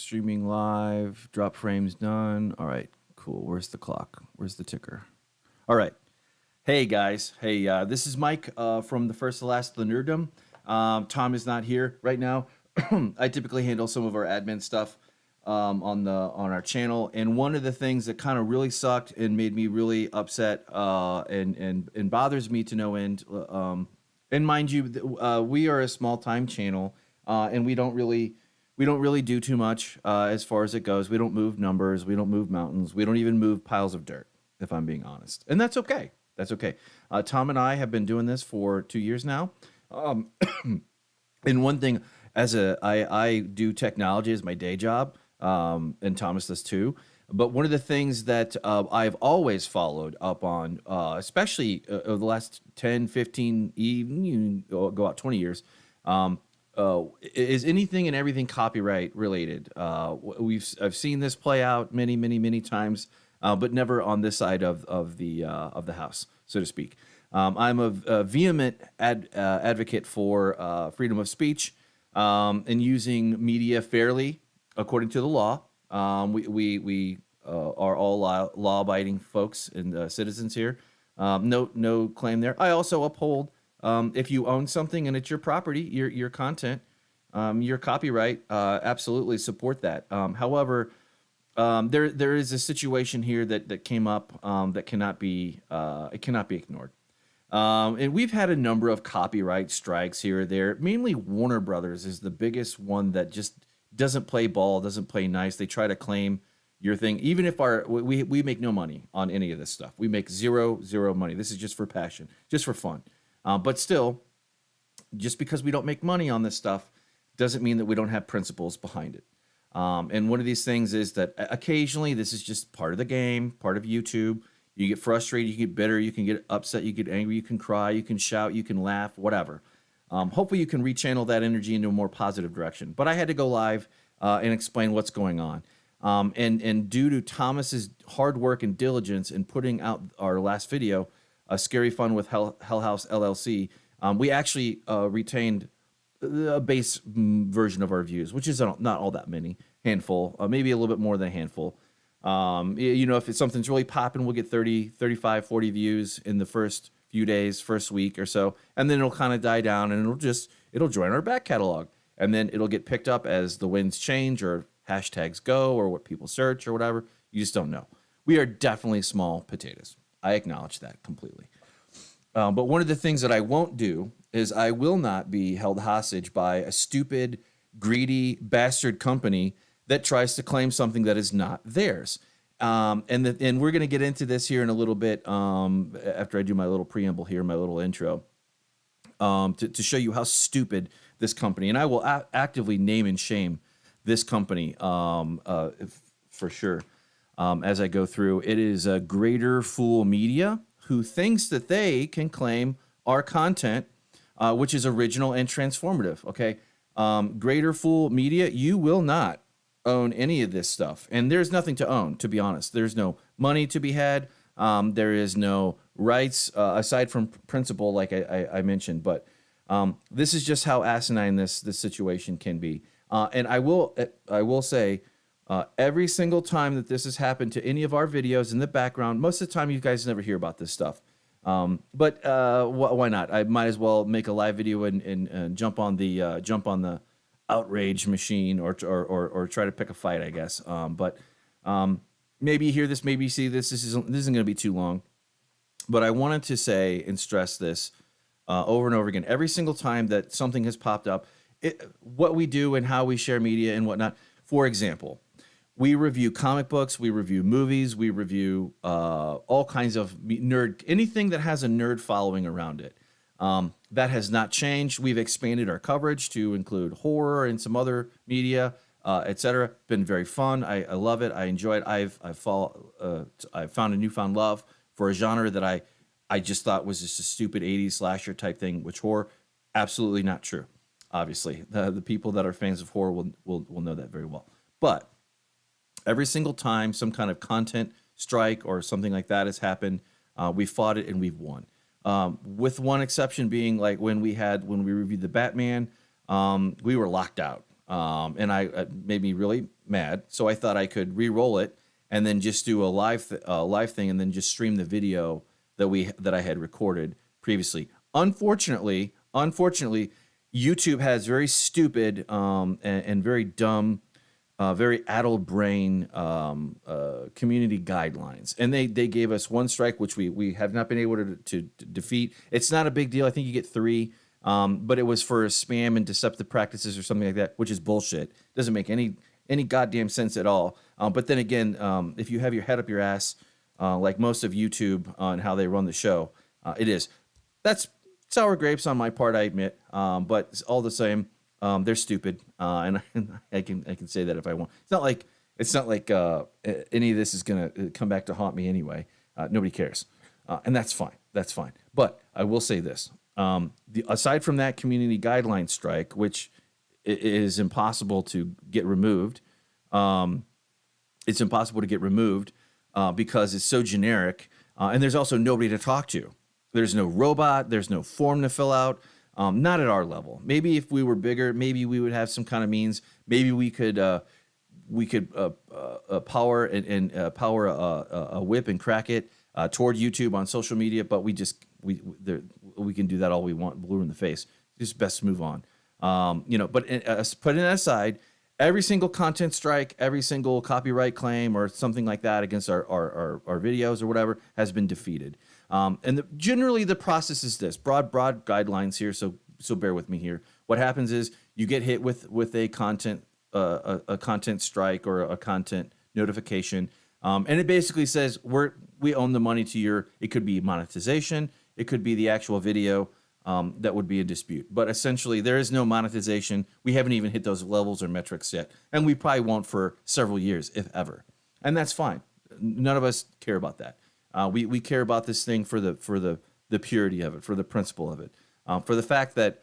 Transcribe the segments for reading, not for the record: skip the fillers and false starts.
streaming live. Drop frames done. All right, cool. Where's the clock? Where's the ticker? All right. Hey guys. Hey, this is Mike from the First to Last of the Nerddom. Tom is not here right now. I typically handle some of our admin stuff on our channel, and one of the things that kind of really sucked and made me really upset and bothers me to no end. And mind you, we are a small time channel, and we don't really do too much as far as it goes. We don't move numbers. We don't move mountains. We don't even move piles of dirt, if I'm being honest. And that's okay. That's okay. Tom and I have been doing this for 2 years now. And one thing, I do technology as my day job, and Thomas does too. But one of the things that I've always followed up on, especially over the last 10, 15, even you go out 20 years, is anything and everything copyright related. I've seen this play out many, many, many times, but never on this side of the house, so to speak. I'm a vehement advocate for freedom of speech and using media fairly according to the law. We are all law-abiding folks and citizens here. No claim there. I also uphold if you own something and it's your property, your content, your copyright, absolutely support that. However, there is a situation here that came up that cannot be ignored. And we've had a number of copyright strikes here or there. Mainly Warner Brothers is the biggest one that just doesn't play ball, doesn't play nice. They try to claim your thing, even if we make no money on any of this stuff. We make zero money. This is just for passion, just for fun. But still, just because we don't make money on this stuff doesn't mean that we don't have principles behind it. And one of these things is that occasionally this is just part of the game, part of YouTube. You get frustrated, you get bitter, you can get upset, you get angry, you can cry, you can shout, you can laugh, whatever. Hopefully you can rechannel that energy into a more positive direction. But I had to go live and explain what's going on. And due to Thomas's hard work and diligence in putting out our last video, Scary Fun with HH LLC, we actually retained a base version of our views, which is not all that many, handful, maybe a little bit more than a handful. If something's really popping, we'll get 30, 35, 40 views in the first few days, first week or so, and then it'll kind of die down and it'll join our back catalog, and then it'll get picked up as the winds change or hashtags go or what people search or whatever. You just don't know. We are definitely small potatoes. I acknowledge that completely. But one of the things that I won't do is I will not be held hostage by a stupid, greedy, bastard company that tries to claim something that is not theirs. And we're going to get into this here in a little bit after I do my little preamble here, my little intro, to show you how stupid this company, and I will actively name and shame this company for sure as I go through. It is a Greater Fool Media, who thinks that they can claim our content, which is original and transformative, okay? Greater Fool Media, you will not own any of this stuff. And there's nothing to own, to be honest. There's no money to be had. There is no rights aside from principle, like I mentioned. But this is just how asinine this situation can be. And I will say, every single time that this has happened to any of our videos in the background, most of the time you guys never hear about this stuff. But why not? I might as well make a live video and jump on the outrage machine or try to pick a fight, I guess. But maybe you hear this, maybe you see this. This isn't going to be too long. But I wanted to say and stress this over and over again. Every single time that something has popped up, what we do and how we share media and whatnot. For example, we review comic books, we review movies, we review all kinds of anything that has a nerd following around it. That has not changed. We've expanded our coverage to include horror and some other media, etc. Been very fun. I love it. I enjoy it. I've found a newfound love for a genre that I just thought was just a stupid 80s slasher type thing, which horror, absolutely not true. Obviously, the people that are fans of horror will know that very well. But every single time some kind of content strike or something like that has happened, we fought it and we've won. With one exception being like when we reviewed the Batman, we were locked out. and I made me really mad. So I thought I could re-roll it and then just do a live thing, and then just stream the video that I had recorded previously. Unfortunately, YouTube has very stupid and very dumb, very addled brain community guidelines, and they gave us one strike, which we have not been able to defeat. It's not a big deal. I think you get 3, but it was for spam and deceptive practices or something like that, which is bullshit. Doesn't make any goddamn sense at all. But then again, if you have your head up your ass, like most of YouTube on how they run the show, it is. That's sour grapes on my part, I admit. But all the same, they're stupid, and I can say that if I want. It's not like any of this is gonna come back to haunt me anyway. Nobody cares, and that's fine. That's fine. But I will say this: aside from that community guideline strike, which is impossible to get removed, it's impossible to get removed because it's so generic, and there's also nobody to talk to. There's no robot. There's no form to fill out. Not at our level. Maybe if we were bigger, maybe we would have some kind of means. Maybe we could power a whip and crack it toward YouTube on social media. But we can do that all we want. Blue in the face. Just best move on. But putting that aside, every single content strike, every single copyright claim or something like that against our videos or whatever has been defeated. Generally the process is this: broad guidelines here. So bear with me here. What happens is you get hit with a content strike or a content notification, and it basically says we own the money to your. It could be monetization. It could be the actual video. That would be a dispute. But essentially, there is no monetization. We haven't even hit those levels or metrics yet, and we probably won't for several years, if ever. And that's fine. None of us care about that. We care about this thing for the purity of it, for the principle of it, for the fact that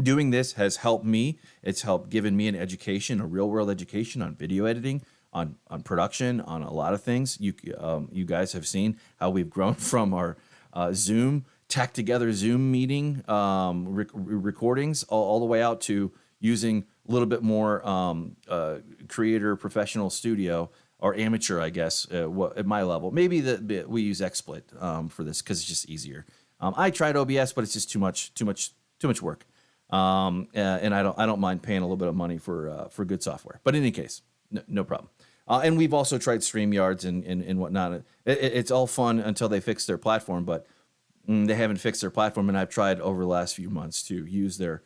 doing this has helped me. It's helped given me an education, a real world education on video editing, on production, on a lot of things. You guys have seen how we've grown from our Zoom tacked together Zoom meeting recordings all the way out to using a little bit more creator professional studio or amateur, I guess, at my level. Maybe we use XSplit for this because it's just easier. I tried OBS, but it's just too much work, and I don't mind paying a little bit of money for good software. But in any case, no problem. And we've also tried StreamYards and whatnot. It's all fun until they fix their platform, but they haven't fixed their platform, and I've tried over the last few months to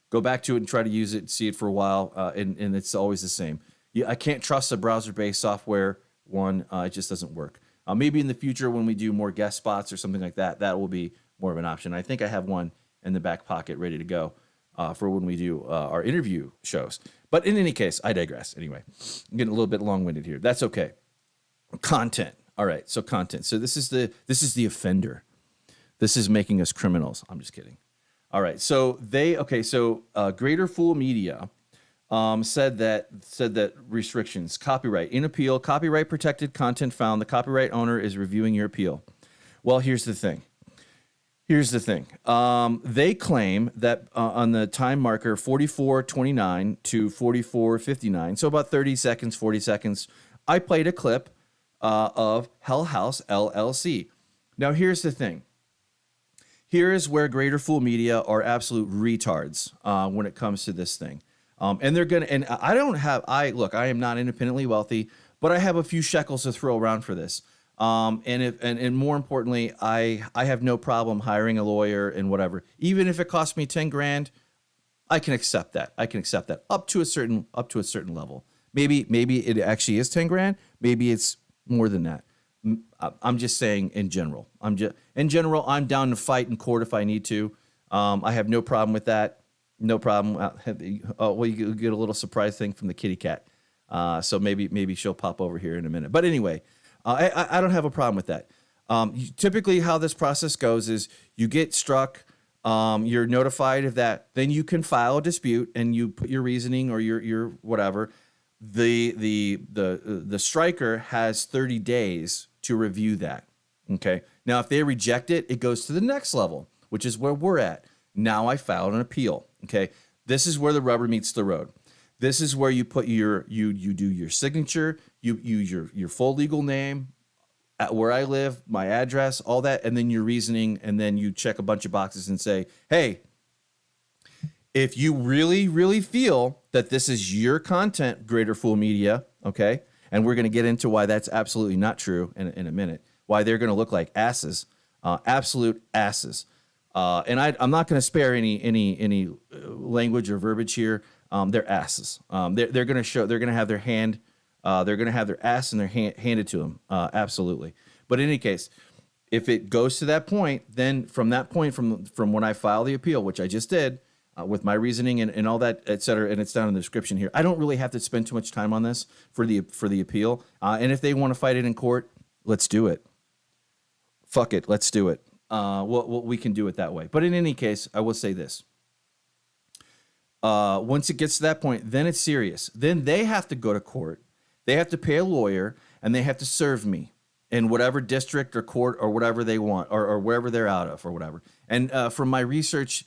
go back to it and try to use it, see it for a while, and it's always the same. I can't trust a browser-based software one. It just doesn't work. Maybe in the future when we do more guest spots or something like that, that will be more of an option. I think I have one in the back pocket ready to go for when we do our interview shows. But in any case, I digress. Anyway, I'm getting a little bit long-winded here. That's okay. Content. All right, so content. So this is the offender. This is making us criminals. I'm just kidding. All right. So Greater Fool Media said that restrictions, copyright in appeal, copyright protected content found. The copyright owner is reviewing your appeal. Well, here's the thing. They claim that on the time marker 44:29 to 44:59, so about 30 seconds, 40 seconds, I played a clip of HH LLC. Now, here's the thing. Here is where Greater Fool Media are absolute retards when it comes to this thing. And they're gonna. And I am not independently wealthy, but I have a few shekels to throw around for this. And more importantly, I have no problem hiring a lawyer and whatever. Even if it costs me 10 grand, I can accept that. Up to a certain level. Maybe it actually is 10 grand. Maybe it's more than that. I'm just saying in general. I'm down to fight in court if I need to. I have no problem with that. No problem. You get a little surprise thing from the kitty cat. So maybe she'll pop over here in a minute. But anyway, I don't have a problem with that. Typically how this process goes is you get struck, you're notified of that, then you can file a dispute and you put your reasoning or your whatever. The striker has 30 days to review that. Okay. Now, if they reject it, it goes to the next level, which is where we're at. Now I filed an appeal. Okay. This is where the rubber meets the road. This is where you put you do your signature, you use your full legal name, at where I live, my address, all that, and then your reasoning, and then you check a bunch of boxes and say, hey, if you really, really feel that this is your content, Greater Fool Media, okay, and we're going to get into why that's absolutely not true in a minute, why they're going to look like asses, absolute asses. And I'm not going to spare any language or verbiage here. They're asses. They're going to show. They're going to have their hand. They're going to have their ass in their hand handed to them. Absolutely. But in any case, if it goes to that point, then from that point, from when I file the appeal, which I just did, with my reasoning and all that, et cetera, and it's down in the description here. I don't really have to spend too much time on this for the appeal. And if they want to fight it in court, let's do it. Fuck it, let's do it. We can do it that way. But in any case, I will say this. Once it gets to that point, then it's serious. Then they have to go to court. They have to pay a lawyer, and they have to serve me in whatever district or court or whatever they want, or wherever they're out of or whatever. And from my research,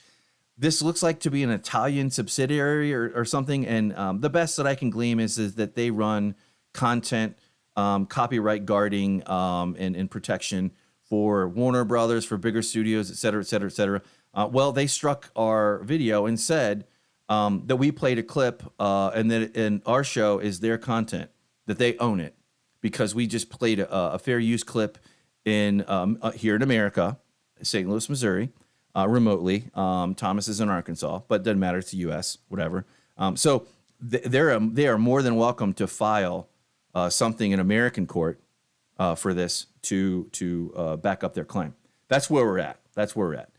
this looks like to be an Italian subsidiary or something. And the best that I can glean is that they run content, copyright guarding, and protection for Warner Brothers, for bigger studios, et cetera, et cetera, et cetera. Well, they struck our video and said that we played a clip and that in our show is their content, that they own it, because we just played a fair use clip in here in America, St. Louis, Missouri, remotely. Thomas is in Arkansas, but it doesn't matter. It's the U.S., whatever. So they are more than welcome to file something in American court for this to back up their claim. That's where we're at. That's where we're at.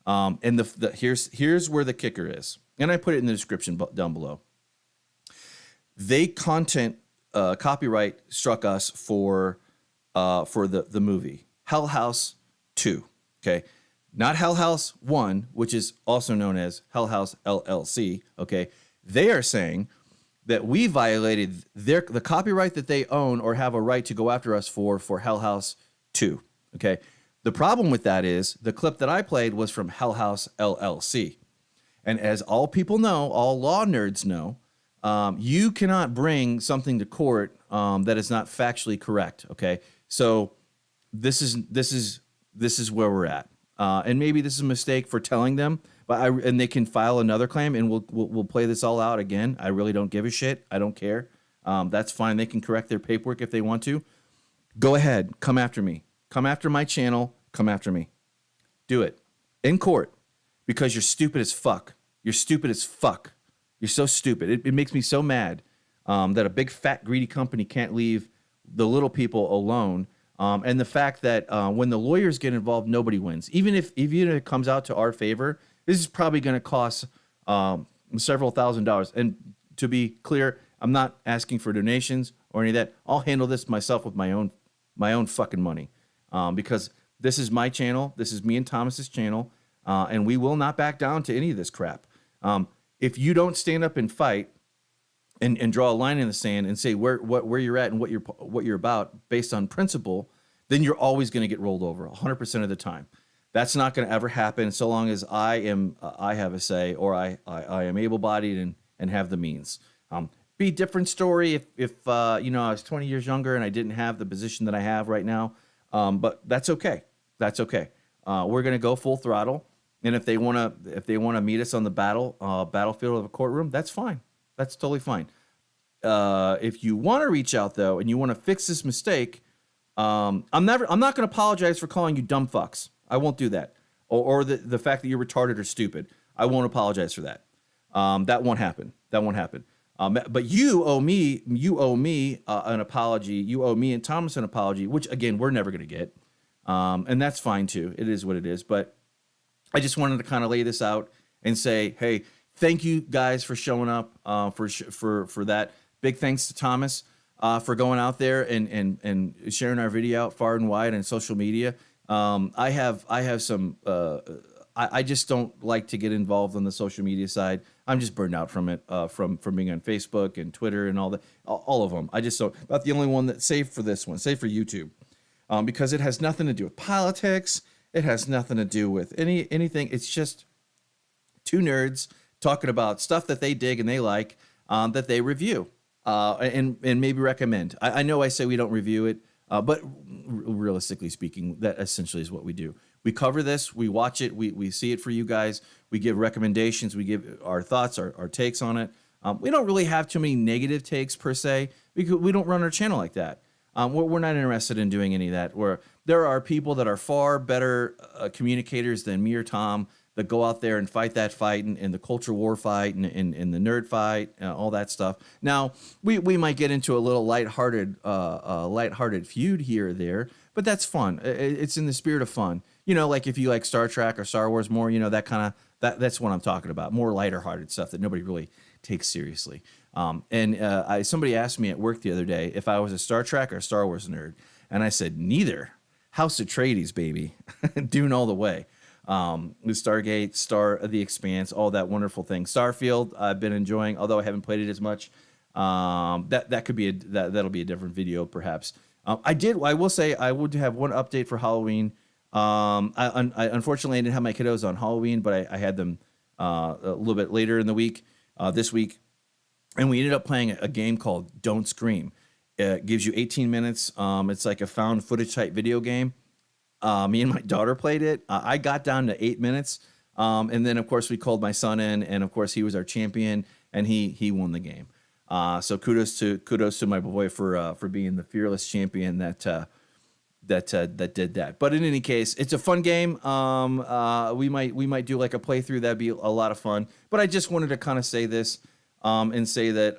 And here's where the kicker is. And I put it in the description down below. They copyright struck us for the movie Hell House 2. Okay, not Hell House 1, which is also known as Hell House LLC. Okay, they are saying that we violated the copyright that they own or have a right to go after us for Hell House 2. Okay, the problem with that is the clip that I played was from Hell House LLC. And as all people know, all law nerds know, you cannot bring something to court that is not factually correct. Okay, so this is where we're at, and maybe this is a mistake for telling them, and they can file another claim, and we'll play this all out again. I really don't give a shit. I don't care. That's fine. They can correct their paperwork if they want to. Go ahead. Come after me. Come after my channel. Come after me. Do it in court. Because you're stupid as fuck. You're stupid as fuck. You're so stupid. It makes me so mad that a big, fat, greedy company can't leave the little people alone. And the fact that when the lawyers get involved, nobody wins. Even if it comes out to our favor, this is probably going to cost several $1,000s. And to be clear, I'm not asking for donations or any of that. I'll handle this myself with my own fucking money, because this is my channel. This is me and Thomas's channel. And we will not back down to any of this crap. If you don't stand up and fight and draw a line in the sand and say where you're at and what you're about based on principle, then you're always going to get rolled over 100% of the time. That's not going to ever happen so long as I have a say, or I am able-bodied and have the means. Be a different story if I was 20 years younger and I didn't have the position that I have right now. But that's okay. That's okay. We're going to go full throttle. And if they want to meet us on the battlefield of a courtroom, that's fine. That's totally fine. If you want to reach out though, and you want to fix this mistake, I'm not going to apologize for calling you dumb fucks. I won't do that. Or the fact that you're retarded or stupid. I won't apologize for that. That won't happen. That won't happen. But you owe me an apology. You owe me and Thomas an apology, which again we're never going to get. And that's fine too. It is what it is. But I just wanted to kind of lay this out and say, hey, thank you guys for showing up for that. Big thanks to Thomas for going out there and sharing our video out far and wide on social media. I have some. I just don't like to get involved on the social media side. I'm just burned out from it, from being on Facebook and Twitter and all of them. I just don't. About the only one that's safe for this one, safe for YouTube. Because it has nothing to do with politics. It has nothing to do with anything. It's just two nerds talking about stuff that they dig and they like, that they review and maybe recommend. I know I say we don't review it, but realistically speaking, that essentially is what we do. We cover this, we watch it, we see it for you guys, we give recommendations, we give our thoughts, our takes on it. We don't really have too many negative takes per se, because we don't run our channel like that. We're not interested in doing any of that. There are people that are far better communicators than me or Tom that go out there and fight that fight and the culture war fight and the nerd fight, all that stuff. Now, we might get into a little lighthearted feud here or there, but that's fun. It's in the spirit of fun. You know, like if you like Star Trek or Star Wars more, you know, that's what I'm talking about. More lighter-hearted stuff that nobody really takes seriously. Somebody asked me at work the other day if I was a Star Trek or Star Wars nerd, and I said neither. House Atreides, baby, Dune all the way. With Stargate, The Expanse, all that wonderful thing. Starfield, I've been enjoying, although I haven't played it as much. That could be that'll be a different video, perhaps. I will say I would have one update for Halloween. Unfortunately, I didn't have my kiddos on Halloween, but I had them a little bit later in the week, this week, and we ended up playing a game called Don't Scream. It gives you 18 minutes. It's like a found footage type video game. Me and my daughter played it. I got down to 8 minutes, and then of course we called my son in, and of course he was our champion, and he won the game. So kudos to my boy for being the fearless champion that did that. But in any case, it's a fun game. We might do like a playthrough. That'd be a lot of fun. But I just wanted to kind of say this and say that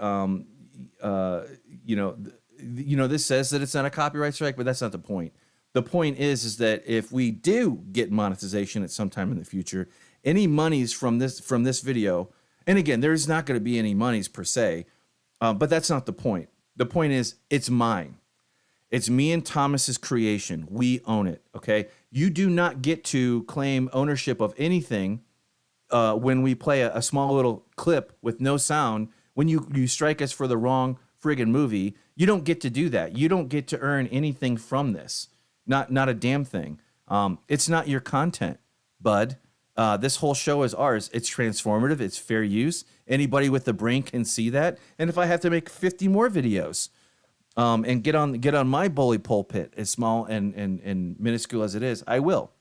this says that it's not a copyright strike, but that's not the point. The point is that if we do get monetization at some time in the future, any monies from this video, and again, there's not going to be any monies per se, but that's not the point. The point is it's mine. It's me and Thomas's creation. We own it, okay? You do not get to claim ownership of anything when we play a small little clip with no sound. When you strike us for the wrong friggin' movie, you don't get to do that. You don't get to earn anything from this. Not a damn thing. It's not your content, bud. This whole show is ours. It's transformative. It's fair use. Anybody with the brain can see that. And if I have to make 50 more videos and get on my bully pulpit, as small and minuscule as it is, I will.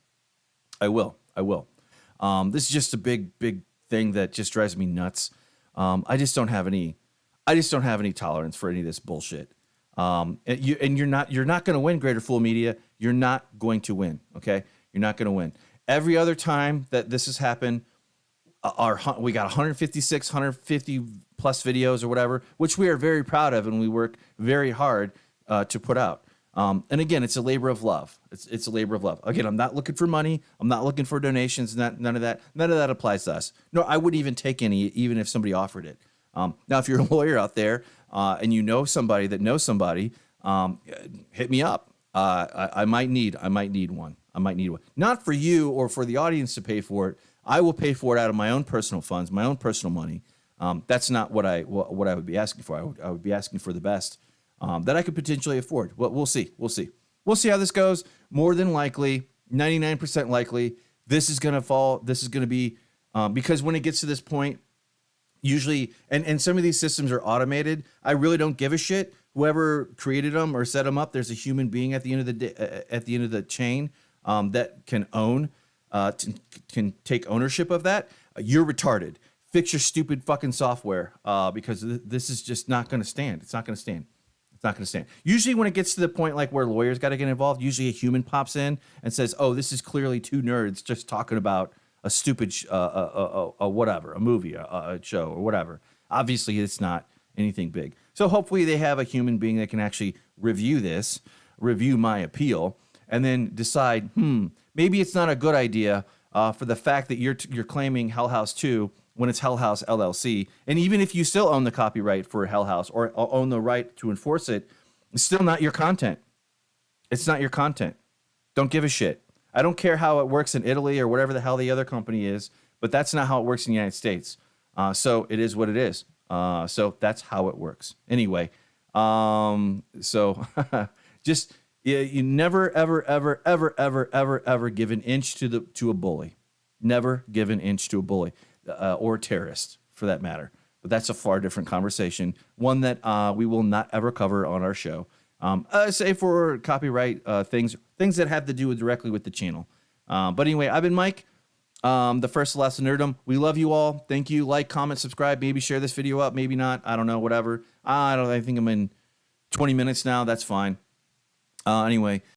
This is just a big thing that just drives me nuts. I just don't have any tolerance for any of this bullshit. And you're not going to win, Greater Fool Media. You're not going to win. Okay, you're not going to win. Every other time that this has happened, we got 150 plus videos or whatever, which we are very proud of, and we work very hard to put out. And again, it's a labor of love. It's a labor of love. Again, I'm not looking for money. I'm not looking for donations. None of that. None of that applies to us. No, I wouldn't even take any, even if somebody offered it. Now, if you're a lawyer out there and you know somebody that knows somebody, hit me up. I might need one. Not for you or for the audience to pay for it. I will pay for it out of my own personal funds, my own personal money. That's not what I would be asking for. I would be asking for the best that I could potentially afford. Well, we'll see. We'll see how this goes. More than likely, 99% likely, this is going to fall. This is going to be because when it gets to this point, usually, and some of these systems are automated. I really don't give a shit. Whoever created them or set them up, there's a human being at the end of the day, at the end of the chain that can can take ownership of that. You're retarded. Fix your stupid fucking software because this is just not going to stand. It's not going to stand. It's not going to stand. Usually when it gets to the point like where lawyers got to get involved, usually a human pops in and says, "Oh, this is clearly two nerds just talking about a stupid whatever, a movie, a show, or whatever." Obviously, it's not anything big. So hopefully they have a human being that can actually review my appeal, and then decide, maybe it's not a good idea for the fact that you're claiming Hell House 2 when it's Hell House LLC. And even if you still own the copyright for Hell House or own the right to enforce it, it's still not your content. It's not your content. Don't give a shit. I don't care how it works in Italy or whatever the hell the other company is, but that's not how it works in the United States. So it is what it is. So that's how it works. Anyway, so just you never, ever give an inch to a bully. Never give an inch to a bully or a terrorist for that matter. but that's a far different conversation, one that we will not ever cover on our show, save for copyright things that have to do directly with the channel. But anyway, I've been Mike, the first lesson nerdum. We love you all. Thank you. Like, comment, subscribe. Maybe share this video up. Maybe not. I don't know. Whatever. I think I'm in 20 minutes now. That's fine. Anyway.